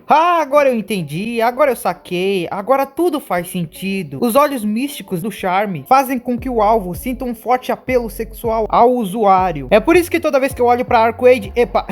Ah, agora eu entendi, agora eu saquei, agora tudo faz sentido. Os olhos místicos do charme fazem com que o alvo sinta um forte apelo sexual ao usuário. É por isso que toda vez que eu olho pra Arcade, epa,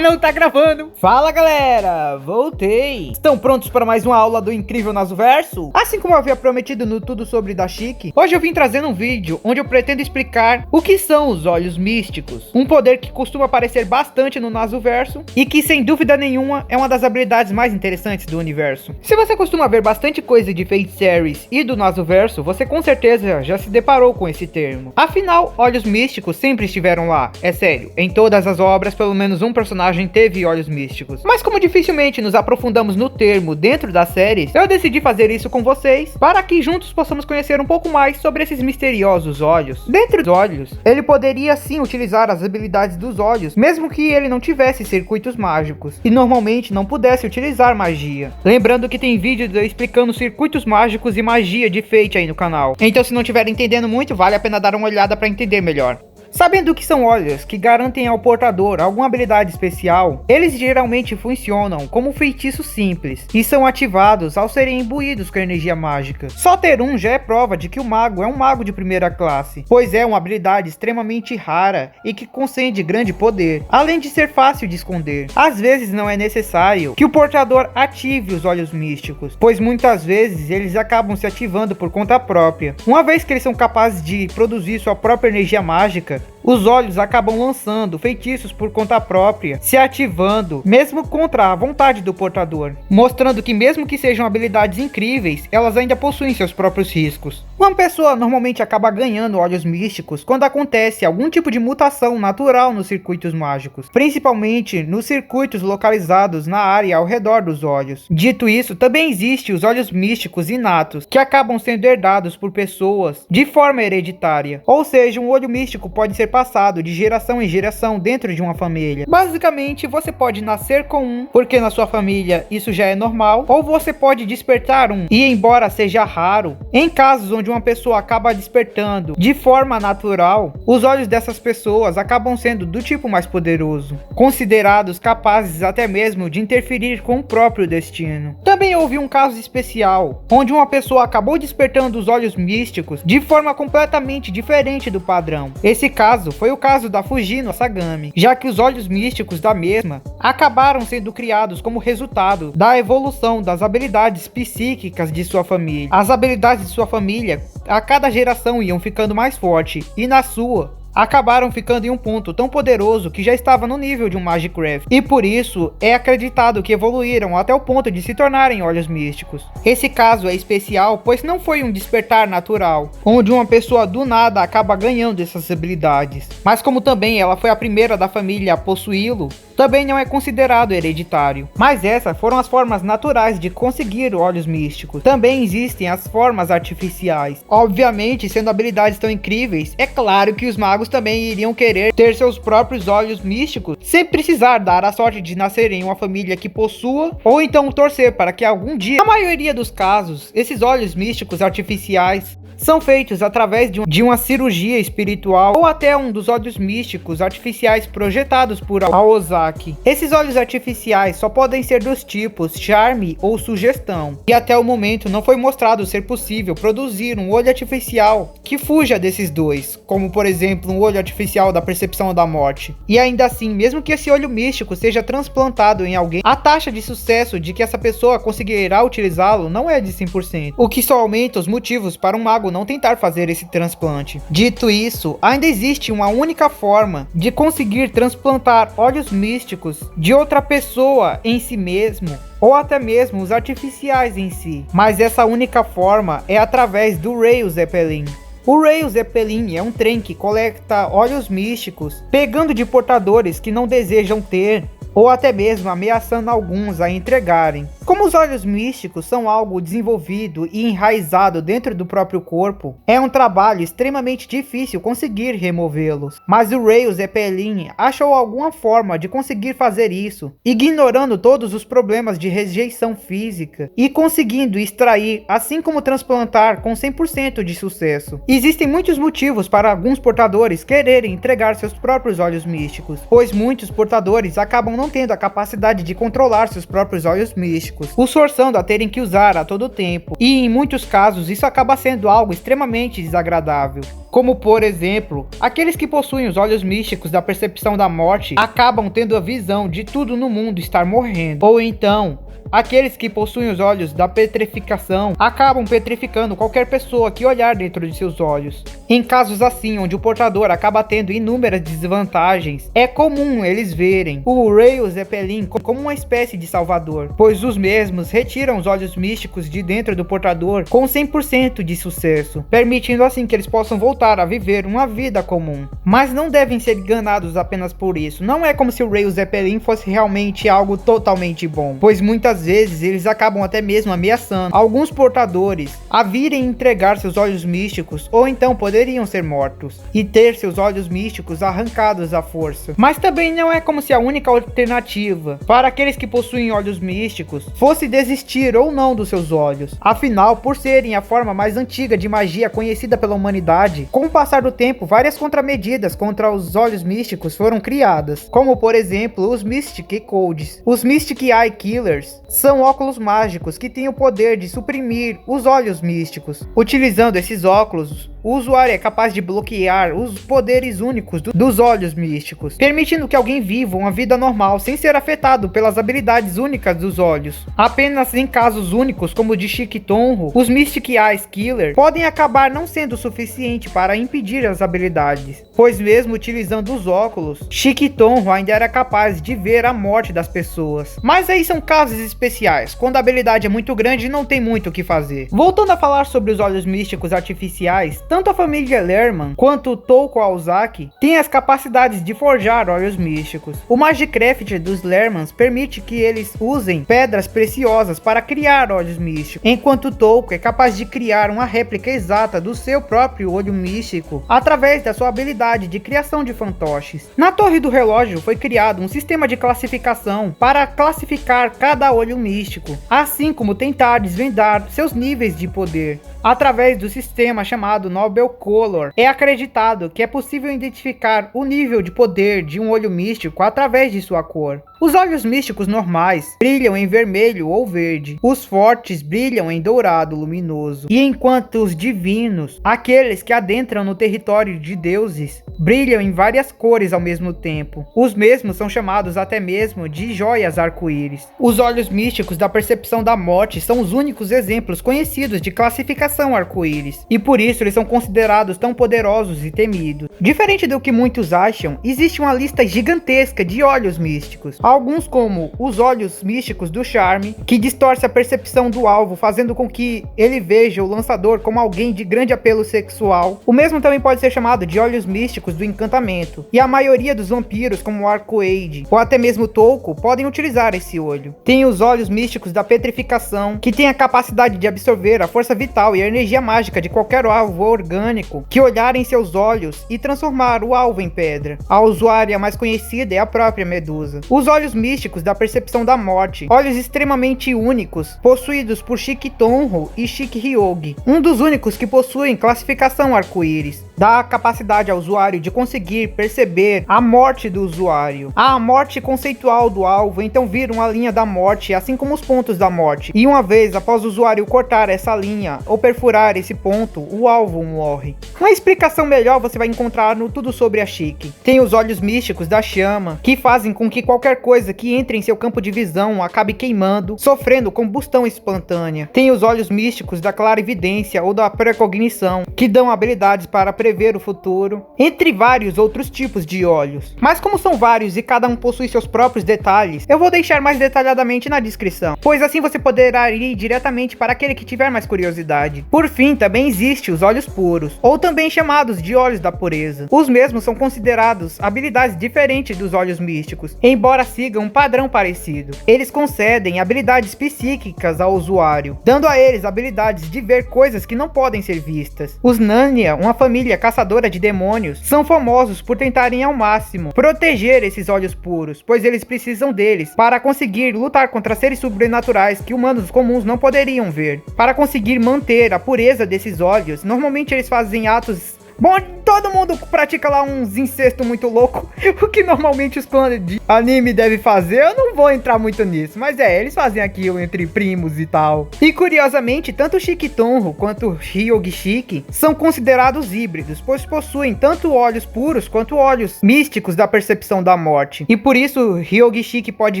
não tá gravando. Fala galera, voltei. Estão prontos para mais uma aula do incrível Nasoverso? Assim como eu havia prometido no Tudo Sobre Dashiki, hoje eu vim trazendo um vídeo onde eu pretendo explicar o que são os olhos místicos. Um poder que costuma aparecer bastante no Nasoverso e que sem dúvida nenhuma é uma das habilidades mais interessantes do universo. Se você costuma ver bastante coisa de Fate Series e do Nasoverso, você com certeza já se deparou com esse termo. Afinal, olhos místicos sempre estiveram lá. É sério, em todas as obras pelo menos um personagem teve olhos místicos. Mas como dificilmente nos aprofundamos no termo dentro das séries, eu decidi fazer isso com vocês, para que juntos possamos conhecer um pouco mais sobre esses misteriosos olhos. Dentre os olhos, ele poderia sim utilizar as habilidades dos olhos, mesmo que ele não tivesse circuitos mágicos, e normalmente não pudesse utilizar magia. Lembrando que tem vídeos eu explicando circuitos mágicos e magia de Fate aí no canal. Então se não estiver entendendo muito, vale a pena dar uma olhada para entender melhor. Sabendo que são olhos que garantem ao portador alguma habilidade especial, eles geralmente funcionam como feitiços simples e são ativados ao serem imbuídos com energia mágica. Só ter um já é prova de que o mago é um mago de primeira classe, pois é uma habilidade extremamente rara e que concede grande poder, além de ser fácil de esconder. Às vezes não é necessário que o portador ative os olhos místicos, pois muitas vezes eles acabam se ativando por conta própria. Uma vez que eles são capazes de produzir sua própria energia mágica, os olhos acabam lançando feitiços por conta própria, se ativando, mesmo contra a vontade do portador, mostrando que mesmo que sejam habilidades incríveis, elas ainda possuem seus próprios riscos. Uma pessoa normalmente acaba ganhando olhos místicos quando acontece algum tipo de mutação natural nos circuitos mágicos, principalmente nos circuitos localizados na área ao redor dos olhos. Dito isso, também existe os olhos místicos inatos, que acabam sendo herdados por pessoas de forma hereditária, ou seja, um olho místico pode ser passado de geração em geração dentro de uma família. Basicamente, você pode nascer com um, porque na sua família isso já é normal, ou você pode despertar um, e embora seja raro, em casos onde uma pessoa acaba despertando de forma natural, os olhos dessas pessoas acabam sendo do tipo mais poderoso, considerados capazes até mesmo de interferir com o próprio destino. Também houve um caso especial, onde uma pessoa acabou despertando os olhos místicos de forma completamente diferente do padrão. Esse caso foi o caso da Fujino Asagami, já que os olhos místicos da mesma acabaram sendo criados como resultado da evolução das habilidades psíquicas de sua família. As habilidades de sua família a cada geração iam ficando mais forte, e na sua acabaram ficando em um ponto tão poderoso que já estava no nível de um Magicraft, e por isso é acreditado que evoluíram até o ponto de se tornarem olhos místicos. Esse caso é especial pois não foi um despertar natural, onde uma pessoa do nada acaba ganhando essas habilidades, mas como também ela foi a primeira da família a possuí-lo, também não é considerado hereditário. Mas essas foram as formas naturais de conseguir olhos místicos. Também existem as formas artificiais. Obviamente, sendo habilidades tão incríveis, é claro que os magos também iriam querer ter seus próprios olhos místicos, sem precisar dar a sorte de nascer em uma família que possua, ou então torcer para que algum dia, na maioria dos casos, esses olhos místicos artificiais são feitos através de uma cirurgia espiritual ou até um dos olhos místicos artificiais projetados por Aozaki. Esses olhos artificiais só podem ser dos tipos charme ou sugestão, e até o momento não foi mostrado ser possível produzir um olho artificial que fuja desses dois, como por exemplo um olho artificial da percepção da morte. E ainda assim, mesmo que esse olho místico seja transplantado em alguém, a taxa de sucesso de que essa pessoa conseguirá utilizá-lo não é de 100%, o que só aumenta os motivos para um mago não tentar fazer esse transplante. Dito isso, ainda existe uma única forma de conseguir transplantar olhos místicos de outra pessoa em si mesmo, ou até mesmo os artificiais em si, mas essa única forma é através do Rail Zeppelin. O Rail Zeppelin é um trem que coleta olhos místicos, pegando de portadores que não desejam ter, ou até mesmo ameaçando alguns a entregarem. como os olhos místicos são algo desenvolvido e enraizado dentro do próprio corpo, é um trabalho extremamente difícil conseguir removê-los. Mas o Ray Zeppelin achou alguma forma de conseguir fazer isso, ignorando todos os problemas de rejeição física e conseguindo extrair, assim como transplantar com 100% de sucesso. Existem muitos motivos para alguns portadores quererem entregar seus próprios olhos místicos, pois muitos portadores acabam não tendo a capacidade de controlar seus próprios olhos místicos, os forçando a terem que usar a todo tempo, e em muitos casos isso acaba sendo algo extremamente desagradável. Como por exemplo, aqueles que possuem os olhos místicos da percepção da morte acabam tendo a visão de tudo no mundo estar morrendo, ou então aqueles que possuem os olhos da petrificação acabam petrificando qualquer pessoa que olhar dentro de seus olhos. Em casos assim, onde o portador acaba tendo inúmeras desvantagens, é comum eles verem o Ray Zeppelin como uma espécie de salvador, pois os mesmos retiram os olhos místicos de dentro do portador com 100% de sucesso, permitindo assim que eles possam voltar a viver uma vida comum. Mas não devem ser enganados apenas por isso. Não é como se o Ray Zeppelin fosse realmente algo totalmente bom, pois muitas vezes eles acabam até mesmo ameaçando alguns portadores a virem entregar seus olhos místicos, ou então poderiam ser mortos e ter seus olhos místicos arrancados à força. Mas também não é como se a única alternativa para aqueles que possuem olhos místicos fosse desistir ou não dos seus olhos. Afinal, por serem a forma mais antiga de magia conhecida pela humanidade, com o passar do tempo, várias contramedidas contra os olhos místicos foram criadas, como por exemplo os Mystic Codes. Os Mystic Eye Killers são óculos mágicos que têm o poder de suprimir os olhos místicos. Utilizando esses óculos, o usuário é capaz de bloquear os poderes únicos dos olhos místicos, permitindo que alguém viva uma vida normal sem ser afetado pelas habilidades únicas dos olhos. Apenas em casos únicos como o de Chique Tonro, os Mystic Eyes Killer podem acabar não sendo suficiente para impedir as habilidades, pois mesmo utilizando os óculos, Chique Tonro ainda era capaz de ver a morte das pessoas. Mas aí são casos especiais, quando a habilidade é muito grande e não tem muito o que fazer. Voltando a falar sobre os olhos místicos artificiais, tanto a família Lerman quanto o Touko Aozaki têm as capacidades de forjar olhos místicos. O Magicraft dos Lermans permite que eles usem pedras preciosas para criar olhos místicos, enquanto o Touko é capaz de criar uma réplica exata do seu próprio olho místico através da sua habilidade de criação de fantoches. Na Torre do Relógio foi criado um sistema de classificação para classificar cada olho místico, assim como tentar desvendar seus níveis de poder. Através do sistema chamado Nobel Color, é acreditado que é possível identificar o nível de poder de um olho místico através de sua cor. Os olhos místicos normais brilham em vermelho ou verde, os fortes brilham em dourado luminoso, e enquanto os divinos, aqueles que adentram no território de deuses, brilham em várias cores ao mesmo tempo. Os mesmos são chamados até mesmo de joias arco-íris. Os olhos místicos da percepção da morte são os únicos exemplos conhecidos de classificação arco-íris, e por isso eles são considerados tão poderosos e temidos. Diferente do que muitos acham, existe uma lista gigantesca de olhos místicos. Alguns, como os olhos místicos do charme, que distorce a percepção do alvo, fazendo com que ele veja o lançador como alguém de grande apelo sexual. O mesmo também pode ser chamado de olhos místicos do encantamento, e a maioria dos vampiros, como o Arcoade ou até mesmo Touko, podem utilizar esse olho. Tem os olhos místicos da petrificação, que tem a capacidade de absorver a força vital e a energia mágica de qualquer alvo orgânico que olhar em seus olhos e transformar o alvo em pedra. A usuária mais conhecida é a própria Medusa. Os olhos místicos da percepção da morte, olhos extremamente únicos, possuídos por Chique Tonro e Chique Hyogi, um dos únicos que possuem classificação arco-íris. Dá a capacidade ao usuário de conseguir perceber a morte do usuário. A morte conceitual do alvo então vira uma linha da morte, assim como os pontos da morte. E uma vez após o usuário cortar essa linha ou perfurar esse ponto, o alvo morre. Uma explicação melhor você vai encontrar no Tudo Sobre a Chique. Tem os olhos místicos da chama, que fazem com que qualquer coisa que entre em seu campo de visão acabe queimando, sofrendo combustão espontânea. Tem os olhos místicos da clarividência ou da precognição, que dão habilidades para prever o futuro, entre vários outros tipos de olhos. Mas como são vários e cada um possui seus próprios detalhes, eu vou deixar mais detalhadamente na descrição, pois assim você poderá ir diretamente para aquele que tiver mais curiosidade. Por fim, também existe os olhos puros, ou também chamados de olhos da pureza. Os mesmos são considerados habilidades diferentes dos olhos místicos, embora sigam um padrão parecido. Eles concedem habilidades psíquicas ao usuário, dando a eles habilidades de ver coisas que não podem ser vistas. Os Narnia, uma família caçadora de demônios, são famosos por tentarem ao máximo proteger esses olhos puros, pois eles precisam deles para conseguir lutar contra seres sobrenaturais que humanos comuns não poderiam ver. Para conseguir manter a pureza desses olhos, normalmente eles fazem atos... Bom, todo mundo pratica lá uns incestos muito louco, o que normalmente os fãs de anime devem fazer, eu não vou entrar muito nisso, mas eles fazem aquilo entre primos e tal. E curiosamente, tanto Shiki Tonho quanto Hyogi Shiki são considerados híbridos, pois possuem tanto olhos puros quanto olhos místicos da percepção da morte. E por isso, Hyogi Shiki pode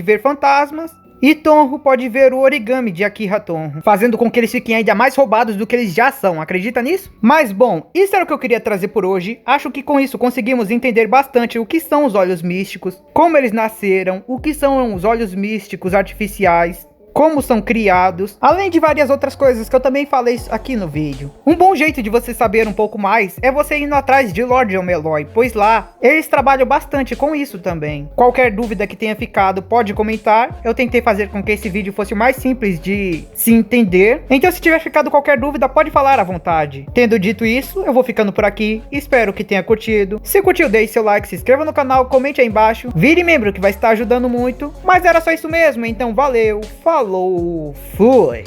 ver fantasmas, e Tonho pode ver o origami de Akira Tonho, fazendo com que eles fiquem ainda mais roubados do que eles já são, acredita nisso? Mas bom, isso era o que eu queria trazer por hoje. Acho que com isso conseguimos entender bastante o que são os olhos místicos, como eles nasceram, o que são os olhos místicos artificiais, como são criados, além de várias outras coisas que eu também falei aqui no vídeo. Um bom jeito de você saber um pouco mais é você indo atrás de Lord Elmeloy, pois lá eles trabalham bastante com isso também. Qualquer dúvida que tenha ficado pode comentar, eu tentei fazer com que esse vídeo fosse o mais simples de se entender, então se tiver ficado qualquer dúvida pode falar à vontade. Tendo dito isso, eu vou ficando por aqui, espero que tenha curtido. Se curtiu, deixe seu like, se inscreva no canal, comente aí embaixo, vire membro que vai estar ajudando muito, mas era só isso mesmo, então valeu, falou, fui!